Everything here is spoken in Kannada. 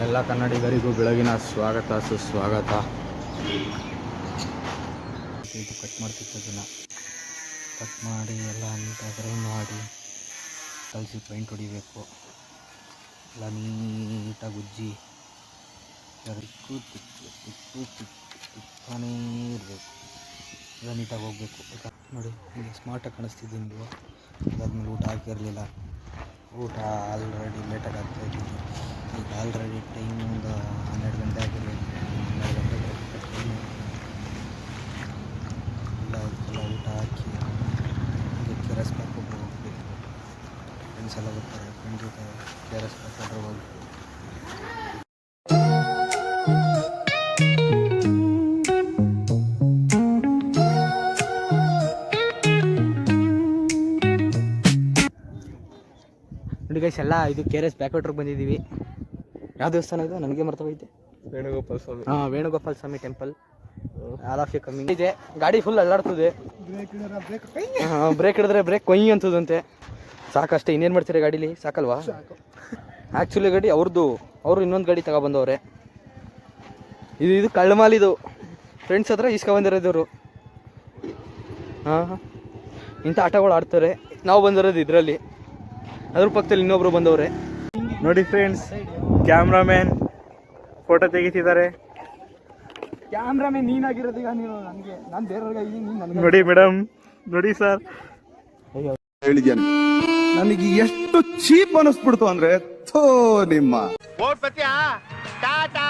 ಎಲ್ಲ ಕನ್ನಡಿಗರಿಗೂ ಬೆಳಗಿನ ಸ್ವಾಗತ ಸುಸ್ವಾಗತ. ಇದು ಕಟ್ ಮಾಡ್ತಿತ್ತು, ಅದನ್ನು ಕಟ್ ಮಾಡಿ ಎಲ್ಲ ನೀಟಾಗಿ ಫ್ರೈ ಮಾಡಿ ಕಲಸಿ ಪೈಂಟ್ ಹೊಡಿಬೇಕು. ಎಲ್ಲ ನೀಟಾಗಿ ಉಜ್ಜಿ ತುಪ್ಪನೇ ಇರಬೇಕು. ಎಲ್ಲ ನೀಟಾಗಿ ಹೋಗಬೇಕು. ನೋಡಿ ಈಗ ಸ್ಮಾರ್ಟಾಗಿ ಕಾಣಿಸ್ತಿದ್ದೀನಿ ನೀವು. ಅದಾದ್ಮೇಲೆ ಊಟ ಹಾಕಿರಲಿಲ್ಲ. ಊಟ ಆಲ್ರೆಡಿ ಲೇಟಾಗಿ ಆಗ್ತಾಯಿದ್ದೀನಿ. ಈಗ ಆಲ್ರೆಡಿ ಟೈಮ್ ಒಂದು 12 ಗಂಟೆ ಆಗಿದೆ. 12 ಗಂಟೆಗೆ ಟೈಮು ಎಲ್ಲ ಊಟ ಹಾಕಿ KRS ಪಾರ್ಕ್ ಹೋಗ್ಬೇಕು. ಫ್ರೆಂಡ್ಸ್ ಎಲ್ಲ ಬರ್ತಾರೆ. ಫ್ರೆಂಡ್ ಜೊತೆ KRS ಪಾರ್ಕ್ ಹತ್ರ ಹೋಗಿ ನೋಡಿ ಗೈಸ್, ಎಲ್ಲ ಇದು KRS ಬ್ಯಾಕ್ ವಾಟ್ರಿಗೆ ಬಂದಿದ್ದೀವಿ. ಯಾವ ದೇವಸ್ಥಾನ ಇದು ನನಗೆ ಮರ್ತೋಗೈತೆ. Venugopala Swamy. Venugopala Swamy temple. All of you coming ಇದೆ. ಗಾಡಿ ಫುಲ್ ಅಲ್ಲಾಡ್ತದೆ. ಬ್ರೇಕ್ ಹಿಡಿದ್ರೆ ಬ್ರೇಕ್ ಕೊಯ್ ಅಂತದಂತೆ. ಸಾಕಷ್ಟೇ, ಇನ್ನೇನು ಮಾಡ್ತೀರಾ ಗಾಡೀಲಿ? ಸಾಕಲ್ವಾ? ಆ್ಯಕ್ಚುಲಿ ಗಾಡಿ ಅವರು ಇನ್ನೊಂದು ಗಾಡಿ ತಗೊಬಂದವ್ರೆ. ಇದು ಕಳ್ಳಮಾಲಿದು. ಫ್ರೆಂಡ್ಸ್ ಹತ್ರ ಇಸ್ಕೊಬಂದಿರೋದವರು. ಹಾಂ, ಇಂಥ ಆಟಗಳು ಆಡ್ತಾರೆ. ನಾವು ಬಂದಿರೋದು ಇದರಲ್ಲಿ. ಅದ್ರ ಪಕ್ಕದಲ್ಲಿ ಇನ್ನೊಬ್ರು ಬಂದವ್ರೆ. ನೋಡಿ ಫ್ರೆಂಡ್ಸ್, ಕ್ಯಾಮ್ರಾಮ್ಯಾನ್ ಫೋಟೋ ತೆಗಿತಿದ್ದಾರೆ. ಕ್ಯಾಮ್ರಾಮನ್ ನೀನಾಗಿರೋದು ಈಗ. ನೀನು ನನಗೆ, ನಾನು ಬೇರೆಯವ್ರಿಗೆ ನೀನು ನನಗೆ. ನೋಡಿ ಮೇಡಮ್, ನೋಡಿ ಸರ್, ಹೇಳಿದ್ದೇನೆ. ನನಗೆ ಎಷ್ಟು ಚೀಪ್ ಅನಿಸ್ಬಿಡ್ತು ಅಂದ್ರೆ, ಥೋ ನಿಮ್ಮ ಓಟ್ ಪತ್ಯಾ ಟಾಟಾ.